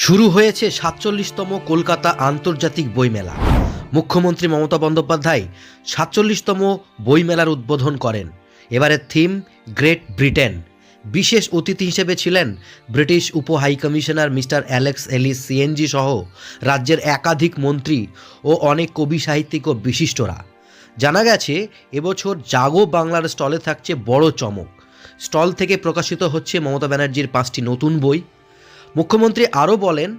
শুরু হয়েছে ৪৭তম কলকাতা আন্তর্জাতিক বইমেলা। মুখ্যমন্ত্রী মমতা বন্দ্যোপাধ্যায় ৪৭তম বইমেলার উদ্বোধন করেন। এবারের থিম গ্রেট ব্রিটেন। বিশেষ অতিথি হিসেবে ছিলেন ব্রিটিশ উপ high commissioner mister Alex Ellis CNG সহ রাজ্যের একাধিক মন্ত্রী ও অনেক কবি সাহিত্যিক ও বিশিষ্টরা। জানা গেছে এবছর জাগো বাংলার স্টলে থাকছে বড় চমক। স্টল থেকে প্রকাশিত হচ্ছে মমতা ব্যানার্জির ৫টি নতুন বই। মুখ্যমন্ত্রী আরও বলেন,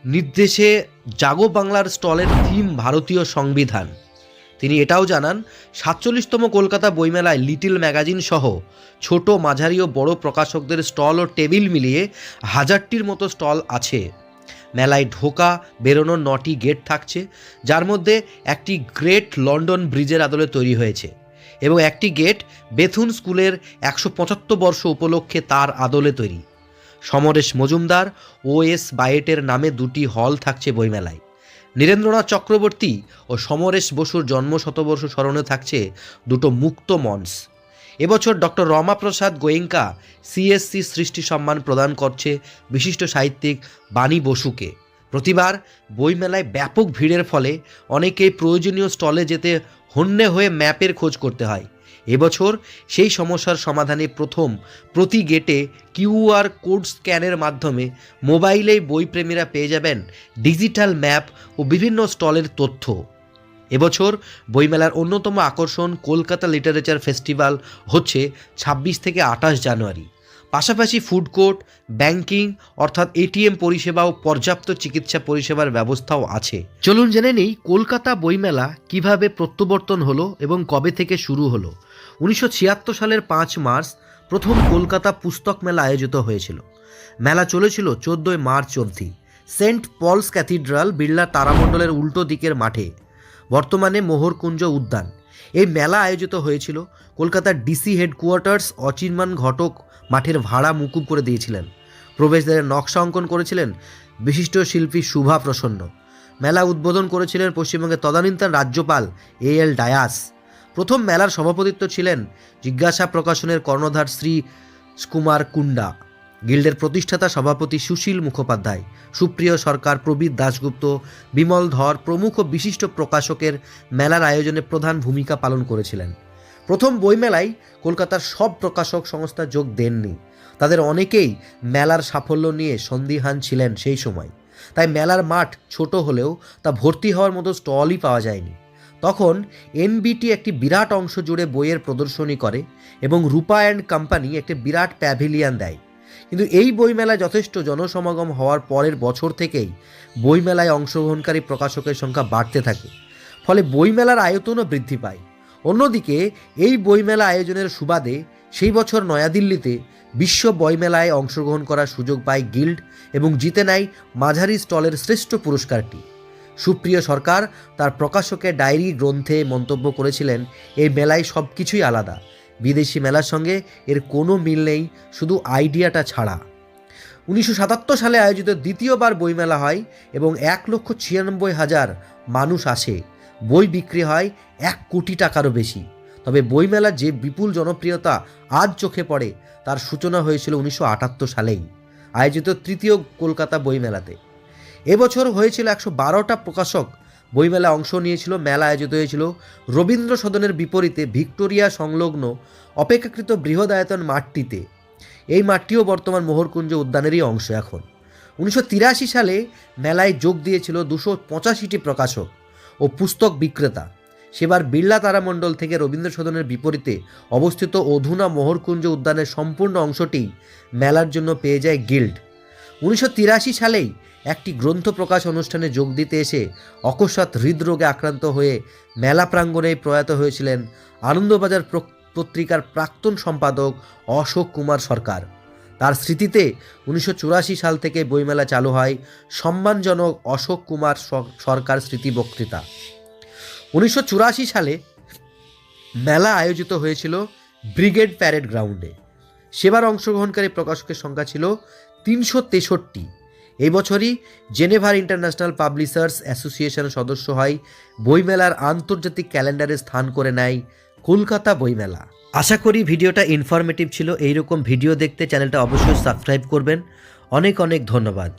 নির্দেশে জাগো বাংলার স্টলের থিম ভারতীয় সংবিধান। তিনি এটাও জানান, ৪৭তম কলকাতা বইমেলায় লিটল ম্যাগাজিন সহ ছোট, মাঝারি ও বড় প্রকাশকদের স্টল ও টেবিল মিলিয়ে ১০০০টির মতো স্টল আছে। মেলায় ঢোকা বেরোনোর ৯টি গেট থাকছে, যার মধ্যে একটি গ্রেট লন্ডন ব্রিজের আদলে তৈরি হয়েছে এবং একটি গেট বেথুন স্কুলের ১৭৫ বর্ষ উপলক্ষে তার আদলে তৈরি। সমরেশ মজুমদার ও এস বায়েটের নামে ২টি হল থাকছে বইমেলায়। নীরেন্দ্রনাথ চক্রবর্তী ও সমরেশ বসুর জন্মশতবর্ষ স্মরণে থাকছে ২টো মুক্ত মঞ্চ। এবছর ডক্টর রমাপ্রসাদ গোয়েঙ্কা সিএসসি সৃষ্টি সম্মান প্রদান করছে বিশিষ্ট সাহিত্যিক বাণী বসুকে। প্রতিবার বইমেলায় ব্যাপক ভিড়ের ফলে অনেকেই প্রয়োজনীয় স্টলে যেতে হন্যে হয়ে ম্যাপের খোঁজ করতে হয়। এবছর সেই সমস্যার সমাধানে প্রতি গেটে কিউআর কোড স্ক্যানের মাধ্যমে মোবাইলেই বইপ্রেমীরা পেয়ে যাবেন ডিজিটাল ম্যাপ ও বিভিন্ন স্টলের তথ্য। এবছর বইমেলার অন্যতম আকর্ষণ কলকাতা লিটারেচার ফেস্টিভ্যাল হচ্ছে ২৬ থেকে ২৮ জানুয়ারি। পাশাপাশি ফুড কোর্ট, ব্যাংকিং অর্থাৎ এটিএম পরিষেবা ও পর্যাপ্ত চিকিৎসা পরিষেবার ব্যবস্থাও আছে। চলুন জেনে নেই কলকাতা বইমেলা কিভাবে প্রত্যাবর্তন হলো এবং কবে থেকে শুরু হলো। ১৯৭৬ সালের ৫ মার্চ প্রথম কলকাতা পুস্তক মেলা আয়োজিত হয়েছিল। মেলা চলেছিল ১৪ মার্চ অবধি সেন্ট পলস ক্যাথিড্রাল, বিড়লা তারামণ্ডলের উল্টো দিকের মাঠে, বর্তমানে মোহরকুঞ্জ উদ্যান। এই মেলা আয়োজিত হয়েছিল। কলকাতার ডিসি হেডকোয়ার্টার্স অচিন্মান ঘটক মাঠের ভাড়া মুকুব করে দিয়েছিলেন। প্রবেশদ্বারের নকশা অঙ্কন করেছিলেন বিশিষ্ট শিল্পী শুভা প্রসন্ন। মেলা উদ্বোধন করেছিলেন পশ্চিমবঙ্গের তদানীন্তন রাজ্যপাল এএল ডায়াস। প্রথম মেলার সভাপতিত্ব ছিলেন জিজ্ঞাসা প্রকাশনের কর্ণধার শ্রী কুমার কুন্ডা। গিল্ডের প্রতিষ্ঠাতা সভাপতি সুশীল মুখোপাধ্যায়, সুপ্রিয় সরকার, প্রবীর দাশগুপ্ত, বিমল ধর প্রমুখ বিশিষ্ট প্রকাশকের মেলার আয়োজনে প্রধান ভূমিকা পালন করেছিলেন। প্রথম বইমেলায় কলকাতার সব প্রকাশক সংস্থা যোগ দেননি। তাদের অনেকেই মেলার সাফল্য নিয়ে সন্দিহান ছিলেন সেই সময়। তাই মেলার মাঠ ছোট হলেও তা ভর্তি হওয়ার মতো স্টলই পাওয়া যায়নি। তখন এনবিটি একটি বিরাট অংশ জুড়ে বইয়ের প্রদর্শনী করে এবং রূপা অ্যান্ড কোম্পানি একটি বিরাট প্যাভিলিয়ন দেয়। কিন্তু এই বইমেলায় যথেষ্ট জনসমাগম হওয়ার পরের বছর থেকেই বইমেলায় অংশগ্রহণকারী প্রকাশকের সংখ্যা বাড়তে থাকে, ফলে বইমেলার আয়তনও বৃদ্ধি পায়। অন্যদিকে এই বইমেলা আয়োজনের সুবাদে সেই বছর নয়াদিল্লিতে বিশ্ব বইমেলায় অংশগ্রহণ করার সুযোগ পায় গিল্ড এবং জিতে নেয় মাঝারি স্টলের শ্রেষ্ঠ পুরস্কারটি। সুপ্রিয় সরকার তার প্রকাশকের ডায়েরি গ্রন্থে মন্তব্য করেছিলেন, এই মেলায় সব কিছুই আলাদা, বিদেশি মেলার সঙ্গে এর কোনো মিল নেই, শুধু আইডিয়াটা ছাড়া। ১৯৭৭ সালে আয়োজিত দ্বিতীয়বার বইমেলা হয় এবং ১,৯৬,০০০ মানুষ আসে। বই বিক্রি হয় ১ কোটি টাকারও বেশি। তবে বইমেলার যে বিপুল জনপ্রিয়তা আজ চোখে পড়ে তার সূচনা হয়েছিল ১৯৭৮ সালেই আয়োজিত তৃতীয় কলকাতা বইমেলাতে। এবছর হয়েছিল ১১২টা প্রকাশক বইমেলায় অংশ নিয়েছিল। মেলা আয়োজিত হয়েছিল রবীন্দ্র সদনের বিপরীতে ভিক্টোরিয়া সংলগ্ন অপেক্ষাকৃত বৃহদায়তন মাঠটিতে। এই মাঠটিও বর্তমান মোহরকুঞ্জ উদ্যানেরই অংশ এখন। ১৯৮৩ সালে মেলায় যোগ দিয়েছিল ২৮৫টি প্রকাশক ও পুস্তক বিক্রেতা। সেবার বিড়লা তারামণ্ডল থেকে রবীন্দ্র সদনের বিপরীতে অবস্থিত অধুনা মোহরকুঞ্জ উদ্যানের সম্পূর্ণ অংশটি মেলার জন্য পেয়ে যায় গিল্ড। ১৯৮৩ সালেই একটি গ্রন্থ প্রকাশ অনুষ্ঠানে যোগ দিতে এসে অকস্মাৎ হৃদরোগে আক্রান্ত হয়ে মেলা প্রাঙ্গণেই প্রয়াত হয়েছিলেন আনন্দবাজার পত্রিকার প্রাক্তন সম্পাদক অশোক কুমার সরকার। তার স্মৃতিতে ১৯৮৪ সাল থেকে বইমেলা চালু হয় সম্মানজনক অশোক কুমার সরকার স্মৃতি বক্তৃতা। ১৯৮৪ সালে মেলা আয়োজিত হয়েছিল ব্রিগেড প্যারেড গ্রাউন্ডে। সেবার অংশগ্রহণকারী প্রকাশকের সংখ্যা ছিল ৩৬৩। এই বছরই জেনেভার ইন্টারন্যাশনাল পাবলিশার্স অ্যাসোসিয়েশন সদস্য হয় বইমেলার আন্তর্জাতিক ক্যালেন্ডারে স্থান করে নেয় কলকাতা বইমেলা। আশা করি ভিডিওটা ইনফরমেটিভ ছিল। এইরকম ভিডিও দেখতে চ্যানেলটা অবশ্যই সাবস্ক্রাইব করবেন। অনেক অনেক ধন্যবাদ।